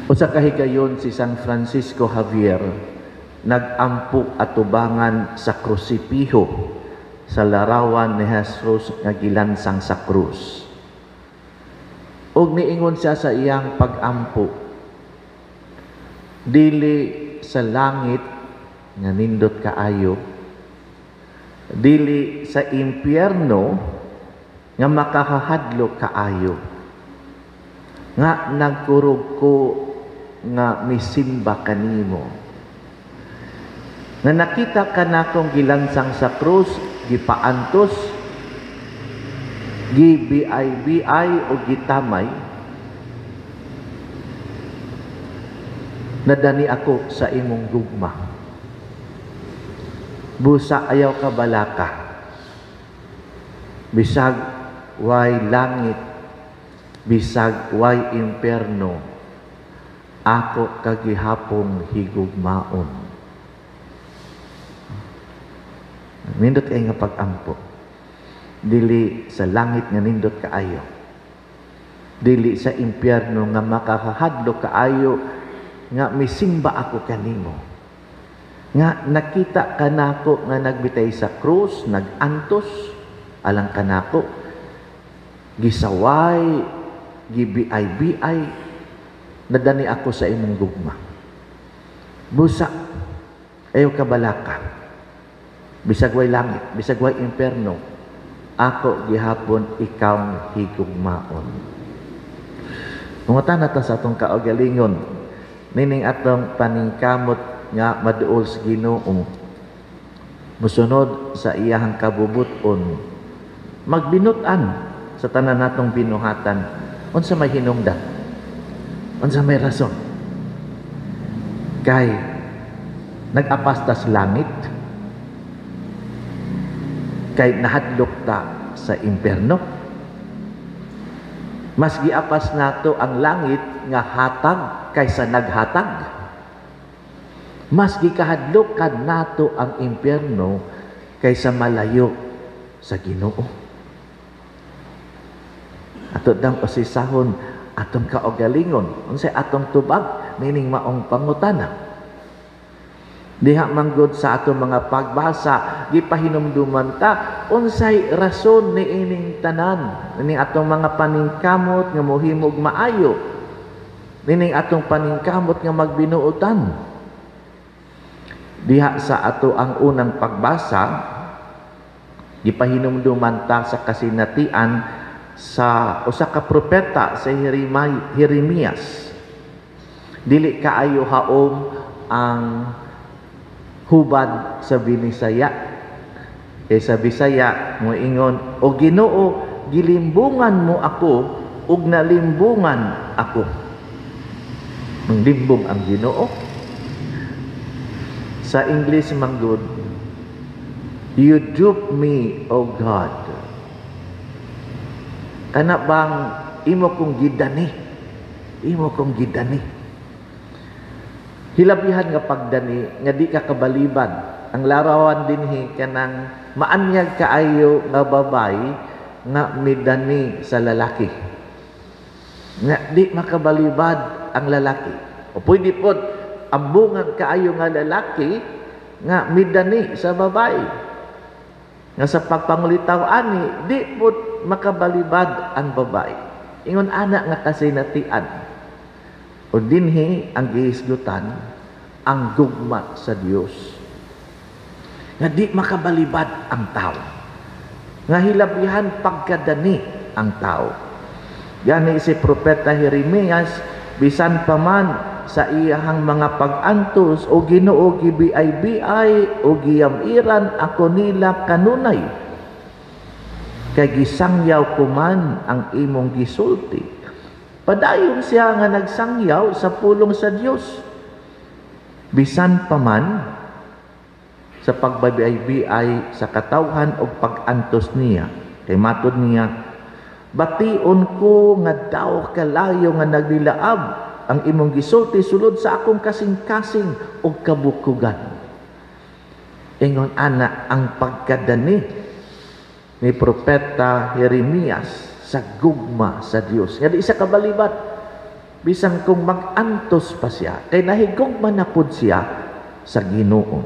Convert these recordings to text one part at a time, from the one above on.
Usa ka higayon si San Francisco Javier nag-ampo atubangan sa krusipiho sa larawan ni Jesus nga gilansang sa krus. Og niingon siya sa iyang pag-ampo, dili sa langit nga nindot kaayo, dili sa impyerno nga makahadlok kaayo, nga nagkurog ko nga misimba kanimo, nga nakita ka na kong gilansang sa krus, gipaantos, gibiay-biay o gitamay, nadani ako sa imong gugma. Busa ayaw ka balaka, bisag way langit, bisag way imperno, ako kagihapong higugmaon. Nindot kayo nga pag-ampo. Dili sa langit nga nindot kaayo, dili sa impyerno nga makakahadlok kaayo, nga misimba ako kanimo, nga nakita kanako nga nagbitay sa krus, nagantos alang kanako, gisaway, gibiay-biay, nadani ako sa imong gugma. Busa ayaw kabalaka, bisag way langit, bisag way imperno, ako gihapon ikaw higugmaon. Mungatan nato sa atong kaugalingon, nining atong paningkamot nga maduol sa Ginoo, musunod sa iyahang kabubuton, magbinutan sa tanan natong binuhatan, unsa may hinungdan, unsa may rason. Kay nag-apastas langit, kay nahadlok ta sa imperno. Mas giapas nato ang langit nga hatag kaysa naghatag. Mas gikahadlokan nato ang imperno kaysa malayo sa Ginoo. Ato dang usisahon atong kaugalingon, unsay atong tubag, meaning maong pangutana. Diha manggod sa ato mga pagbasa, gipahinumduman ta unsay rason ni ining tanan, ining atong mga paningkamot nga mohimog maayo, ining atong paningkamot nga magbinuotan. Diha sa ato ang unang pagbasa, gipahinumduman ta sa kasinatian sa usa ka propeta sa Jeremias. Dili kaayo haom ang hubad sa Binisaya. Sa Bisaya moingon, o Ginoo, gilimbungan mo ako ug nalimbungan ako. Manglimbong ang Ginoo. Sa English manggod, you dupe me, O God. Kana bang imo kong gidani? Imo kong gidani. Hilabihan nga pagdani, nga di ka kabalibad. Ang larawan dinhi kanang maanyag kaayo nga babay nga midani sa lalaki. Nga di makabalibad ang lalaki. O pwede po, ambungan kaayo nga lalaki nga midani sa babay. Nga sa pagpangulitaw ani, di po makabalibad ang babay. Ingon anak nga kasinatian. O dinhi ang gihisgutan ang gugma sa Dios, nga di makabalibad ang tao, nga hilabihan pagkadani ang tao. Gani si propeta Jeremias, bisan pa man sa iyahang mga pag-antos, o Ginoo gibiay-biay o giyamiran ako nila kanunay, kay gisangyaw ko man ang imong gisulti. Padayon siya nga nagsangyaw sa pulong sa Dios. Bisan pa man sa pagbabiay-biay sa katawhan o pag-antos niya, kay matod niya, bation ko nga daw kalayo nga naglilaab ang imong gisulti sulod sa akong kasing-kasing o kabukugan. Ingon ana ang pagkadani ni propeta Jeremias sa gugma sa Dios. Nga di isa kabalibat, bisan kung mag-antos pa siya, kay nahigugma na pud siya sa Ginoo.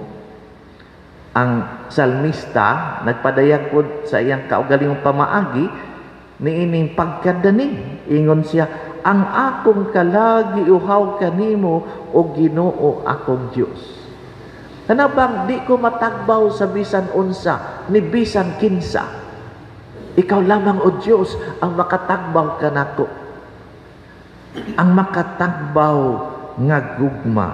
Ang salmista nagpadayag pud sa iyang kaugalingong pamaagi niining pagkadani, ingon siya, ang akong kalagi uhaw kanimo o Ginoo akong Dios. Kanabang di ko matagbaw sa bisan unsa ni bisan kinsa. Ikaw lamang o Dios ang makatagbaw kanako. Ang makatagbaw nga gugma.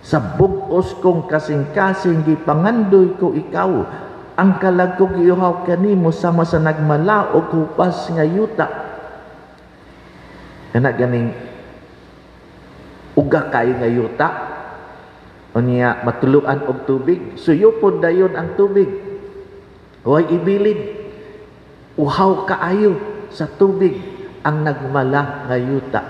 Sa bug-os kong kasing-kasing gipangandoy ko ikaw. Ang kalag ko giuhaw kanimo sama sa nagmalaog hupas nga yuta. Kana ganing uga kay nga yuta. O niya matuluan og tubig, suyupon dayon ang tubig. Huwag ibilid. Uhaw kaayo sa tubig ang nagmala nga yuta.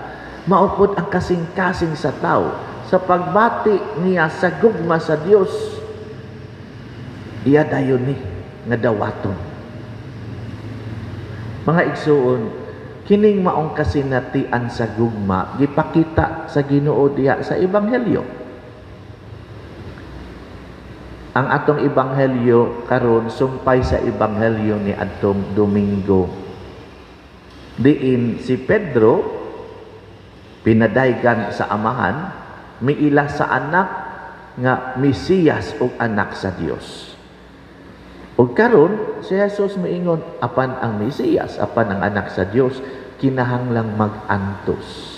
Maupod ang kasing-kasing sa tao sa pagbati niya sa gugma sa Dios. Iya dayon ni nga dawaton. Mga igsuon, kining maong kasinatian sa gugma gipakita sa Ginoo diha sa ebanghelyo. Ang atong ebanghelyo karon sumpay sa ebanghelyo ni adtong Domingo. Diin si Pedro pinadaygan sa amahan, miila sa anak nga Mesiyas o anak sa Dios. O karon si Jesus miingon, apan ang Mesiyas, apan ang anak sa Dios, kinahanglang mag-antos.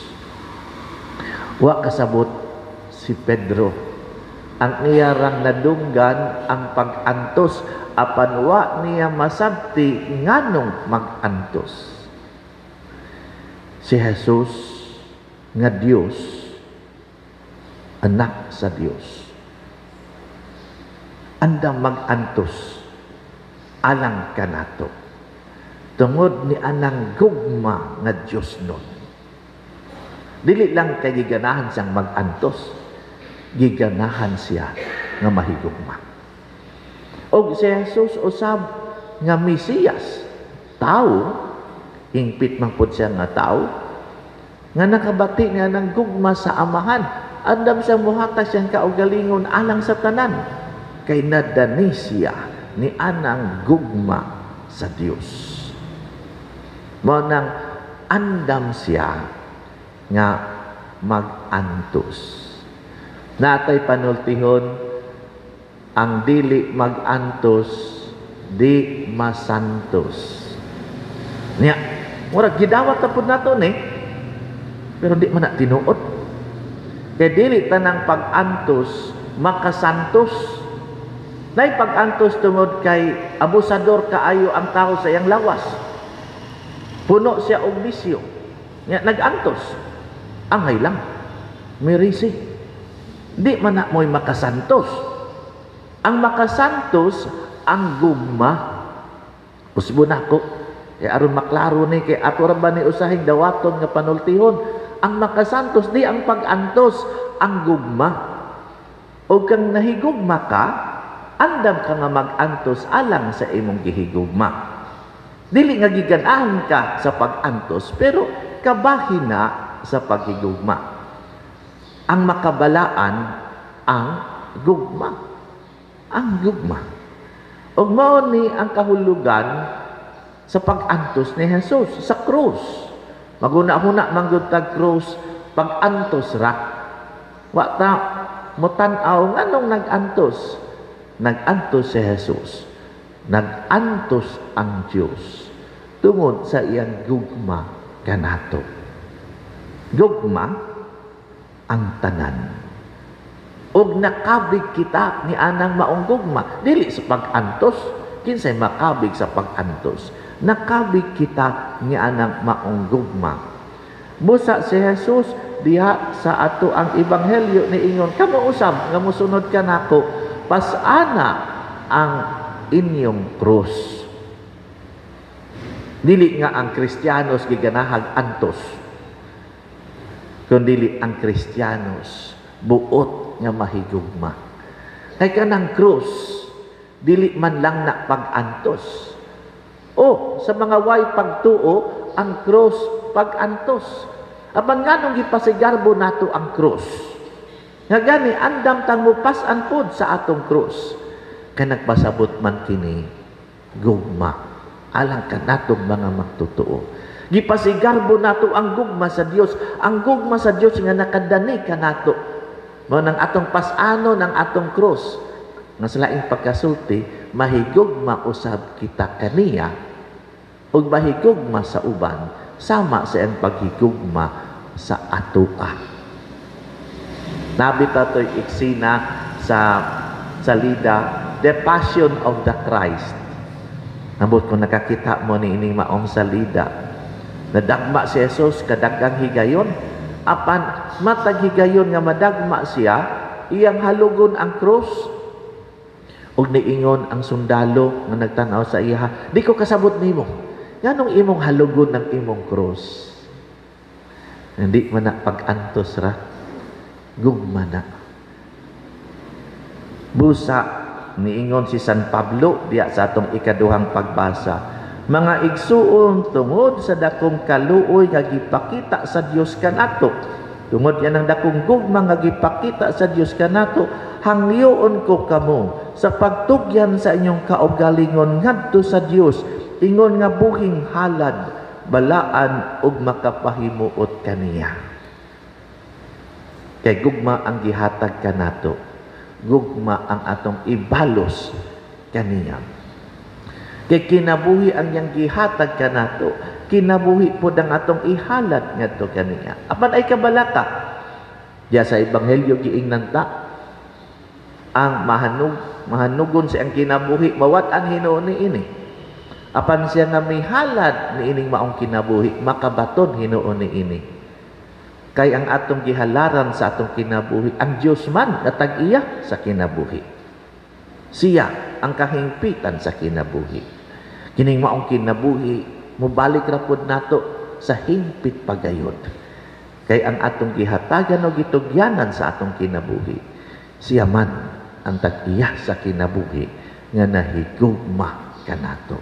Wa kasabot si Pedro. Ang iyarang nadunggan ang pag-antos, apan wa niya masabti nganong mag-antos. Si Jesus nga Dios, anak sa Dios, andam mag-antos alang kanato tungod ni anang gugma nga Dios nun. Dili lang kay giganahan siyang mag-antos, giganahan siya nga mahigugma. Og si Jesus usab nga Mesiyas, tao, ingpit man pud siya nga tao, nga nakabati nga ng gugma sa amahan, andam siya muhatag siyang kaugalingon alang sa tanan, kay nadani siya ni anang gugma sa Dios. Mao nang andam siya nga mag-antos. Natay panultihon, ang dili mag-antos, di masantos. Nya, murag gidawat na pud nato ni, pero di man na tinuod. Kay dili tanang pag-antos makasantos. Nay pag-antos tungod kay abusador kaayo ang tao sa iyang lawas. Puno siya og bisyo. Nya nag-antos. Angay lang. Mirisi. Di man na mo'y makasantos. Ang makasantos, ang gugma. Usbo na ko. Kaya aron maklaro ni, kay ato ra ba ni usahing dawaton nga panultihon. Ang makasantos, di ang pag-antos, ang gugma. O kang nahigugma ka, andam ka nga mag-antos alang sa imong gihigugma. Dili nga giganahan ka sa pag-antos, pero kabahin na sa paghigugma. Ang makabalaan ang gugma. Ang gugma. Og mao ni ang kahulugan sa pag-antos ni Jesus sa krus. Maguna-huna manggod tag krus, pag-antos ra. Wa ta mutan-aw nganong nag-antos. Nag-antos si Jesus. Nag-antos ang Dios tungod sa iyang gugma kanato. Gugma ang tanan. Og nakabig kita ni anang maong gugma, dili sa pag-antos, kinsay makabig sa pag-antos. Nakabig kita ni anang maong gugma. Busa si Jesus diha sa ato ang ebanghelyo ni ingon, kamo usab nga mosunod ka nako, pasana ang inyong krus. Dili nga ang Kristiyanos giganahag antos, kundi ang Kristiyanos buot nga mahigugma. Kay kanang krus, dili man lang na pag-antos. O, sa mga way pagtuo, ang krus pag-antos. Apan nganong gipasigarbo nato ang krus. Nga gani andam tang mupas-an pod sa atong krus. Kay nagpasabot man kini gugma alang kanatong mga magtotoo. Gipasigarbo nato ang gugma sa Dios. Ang gugma sa Dios nga nakadani kanato. Mao nang atong pas-ano ng atong krus. Nga sa laing pagkasulti, mahigugma usab kita kaniya ug mahigugma sa uban sama sa iyang paghigugma sa atoa. Nabita to'y eksena sa salida, The Passion of the Christ. Nabot kung nakakita mo ni ining maong salida, nadagma si Jesus kadagang higayon, apan matag higayon nga madagma siya, iyang halugon ang krus, ug niingon ang sundalo nga nagtanaw sa iya, di ko kasabot nimo. Nganong imong halugon ng imong krus? Hindi man na pag-antos ra, gugma na. Busa, niingon si San Pablo, diya sa atong ikaduhang pagbasa, mga igsuon tungod sa dakong kaluoy nga gipakita sa Dios kanato. Tungod yan ang dakong gugma nga gipakita sa Dios kanato, hangyoon ko kamo sa pagtugyan sa inyong kaugalingon ngadto sa Dios, ingon nga buhing halad, balaan ug makapahimuot kaniya. Kay gugma ang gihatag kanato, gugma ang atong ibalos kaniya. Kay kinabuhi ang yang gihatag kanato, kinabuhi pod ang atong ihalad ngadto kaniya. Apan ay kabalaka, diya sa ebanghelyo giingnan ta, ang mahanugon sa ang kinabuhi, mawat-an hinuon ni ini. Apan siya nga may halad ni ining maong kinabuhi, makabaton hinuon ni ini. Kay ang atong gihalaran sa atong kinabuhi, ang Dios man natag-iya sa kinabuhi. Siya ang kahingpitan sa kinabuhi. Kining maong kinabuhi, mubalik ra pud nato sa hingpit pagayod. Kay ang atong gihatagan o gitugyanan sa atong kinabuhi, siya man ang tag-iya sa kinabuhi nga nahigugma kanato.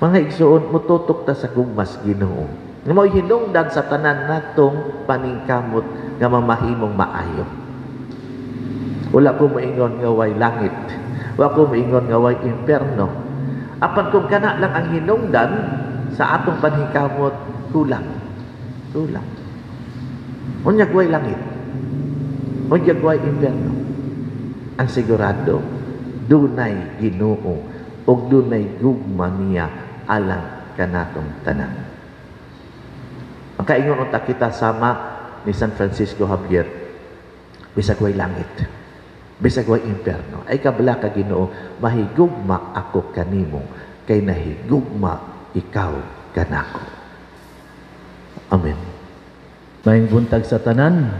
Mga igsuon, mututok ta sa gugmas Ginoo. Nga mo'y hinungdan sa tanan natong paningkamot nga mamahimong maayo. Wala ko moingon nga way langit. Wala ko moingon nga way imperno. Apan kung kana lang ang hinungdan sa atong paningkamot, kulang. Kulang. Unyag way langit. Unyag way imperno. Ang sigurado, dunay Ginoo o dunay gugma niya alang kanatong tanan. Ang kaingon unta kita sama ni San Francisco Javier, bisag way langit, bisag way imperno, ay kabala ka Ginoo, mahigugma ako kanimo, kay nahigugma ikaw kanako. Amen. Maayong buntag sa tanan,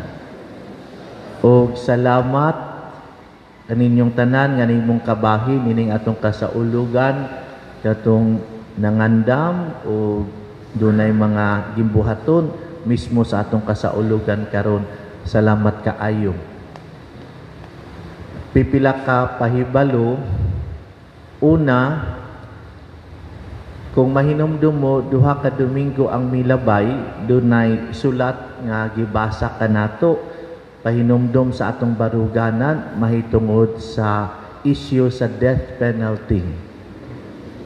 o salamat kaninyong tanan nga nimong kabahi nining atong kasaulugan katong nangandam o dunay mga gimbuhaton mismo sa atong kasaulugan karon. Salamat kaayo. Pipila ka pahibalo. Una, kung mahinumdum mo duha ka Domingo ang milabay, dunay sulat nga gibasa kanato pahinumdum sa atong baruganan mahitungod sa issue sa death penalty.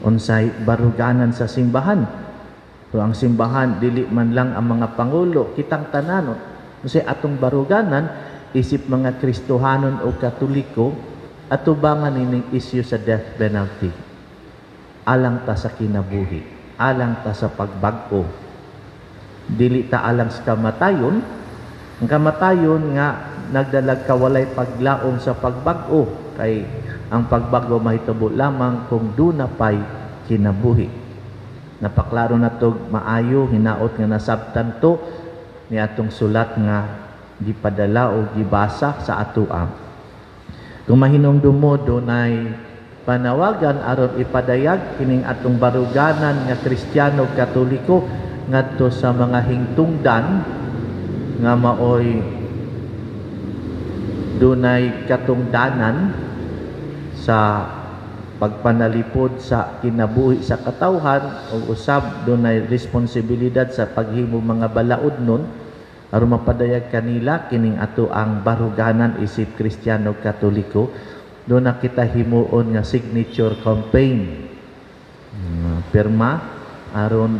Unsay baruganan sa simbahan. So ang simbahan dili man lang ang mga pangulo, kitang tanan. Unsay atong baruganan isip mga Kristohanon o Katoliko atubangan ining issue sa death penalty. Alang ta sa kinabuhi, alang ta sa pagbag-o. Dili ta alang sa kamatayon. Ang kamatayon nga nagdalag kawalay paglaom sa pagbag-o, kay ang pagbago mahitabo lamang kung duna pay kinabuhi. Napaklaro na to maayo, hinaot nga nasabtan to ni atong sulat nga gipadala o gibasa sa atoa. Kung mahinumdum mo dunay panawagan aron ipadayag kining atong baruganan nga Kristiyano Katoliko ngadto sa mga hingtungdan nga maoy dunay katungdanan sa pagpanalipod sa kinabuhi sa katawhan o usab dunay responsibilidad sa paghimo mga balaod nun aron mapadayag kanila kining ato ang baruganan isip Kristiyano Katoliko. Doon na kita himuon nga signature campaign, pirma aron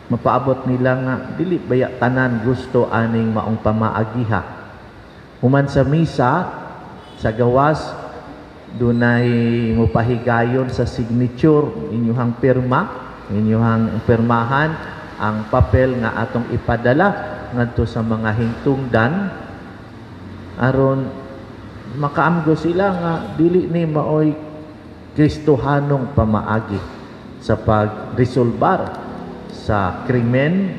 mapaabot nila nga dili baya tanan gusto aning maong pamaagiha. Human sa misa sa gawas dunay mopahigayon sa signature inyuhang pirma, inyuhang pirmahan ang papel nga atong ipadala ngadto sa mga hingtungdan aron makaamgo sila nga dili ni maoy Kristohanong pamaagi sa pagresolbar sa krimen,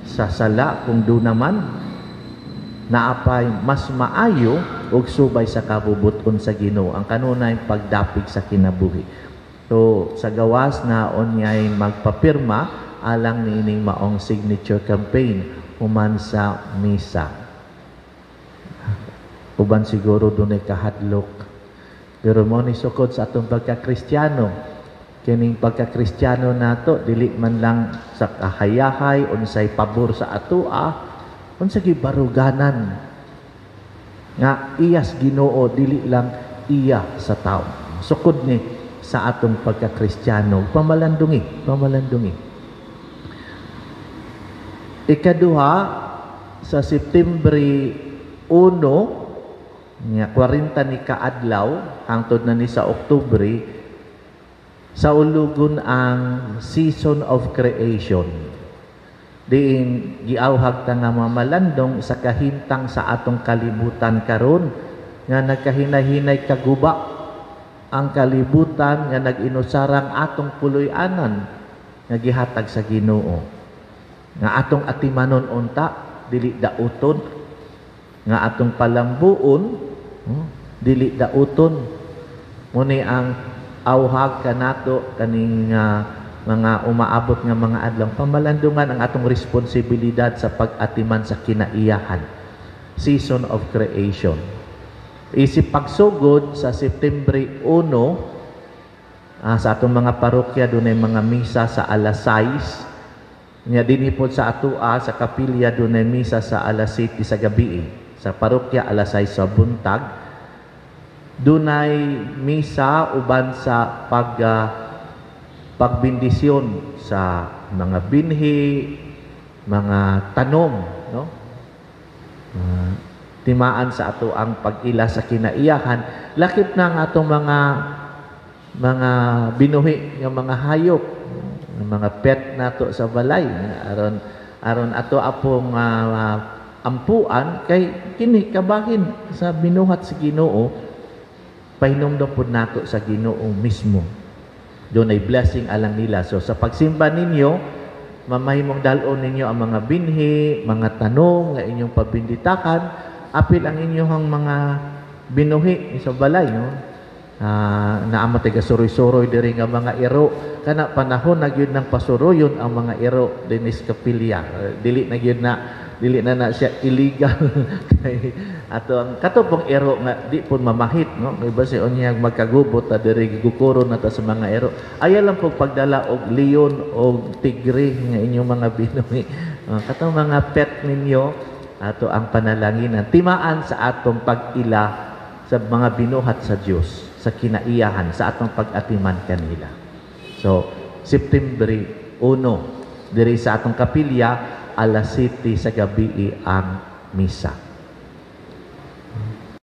sa sala kung do naman naapay mas maayo og subay sa kabubuton sa Ginoo ang kanunay pagdapig sa kinabuhi. So sa gawas na onyay magpapirma alang niining maong signature campaign human sa misa. Uban siguro dunay kahadlok. Pero mo ni sukod sa atong pagka-Kristiyano, kining pagka-Kristiyano nato dili man lang sa kahayahay unsay pabor sa atoa, unsay gibaruganan nga iyas Ginoo dili lang iya sa tao. Sukod ni sa atong pagka-Kristiyano, pamalandungi. Ikaduha sa September 1 nga 40 ni kaadlaw hangtod na ni sa Oktubre sa ulugon ang season of creation. Diin giawhag ta nga mamalandong sa kahimtang sa atong kalibutan karon nga nagkahinahinay kaguba ang kalibutan nga nag-inusarang atong puloy-anan nga gihatag sa Ginoo. Nga atong atimanon unta dili dauton, nga atong palambuon dili dauton. Muni ang awhag kanato kaning mga umaabot nga mga adlaw pamalandungan ang atong responsibilidad sa pag-atiman sa kinaiyahan, season of creation. Isip pagsugod sa September 1 sa atong mga parokya dunay mga misa sa alas 6 nya dinhi pod sa atoa sa kapilya dunay misa sa alas 7 sa gabi. Sa parokya alas 6 sa buntag dunay misa uban sa pagbindisyon sa mga binhi, mga tanom, no? Timaan sa ato ang pag-ila sa kinaiyahan. Lakip na ang atong mga binuhi, yung mga hayop, yung mga pet nato sa balay. Aron ato apong ampuan kay kini kabahin sa binuhat sa Ginoo, pahinomdom pud nato sa Ginoo mismo. Doon ay blessing alang nila. So sa pagsimba ninyo, mamahimong dalon ninyo ang mga binhi, mga tanong nga inyong pabinditakan, apil ang inyong mga binuhi sa balay, no? Naamatay ka suroy-suroy diri nga mga iro, kana panahon nagyud ng pasuroyon ang mga iro dinis kapilya. Dili na siya illegal. Kay ato ang katupong ero nga di pud mamahit, no? May base unya magkagubot ta diri gigukuron nata sa mga ero. Aya lang pug pagdala og leon o tigre nga inyong mga binuhi. Katong mga pet ninyo ato ang panalanginan timaan sa atong pag-ila sa mga binuhat sa Dios sa kinaiyahan sa atong pag-atiman kanila. So September 1 diri sa atong kapilya alas 7 sa gabi ang misa.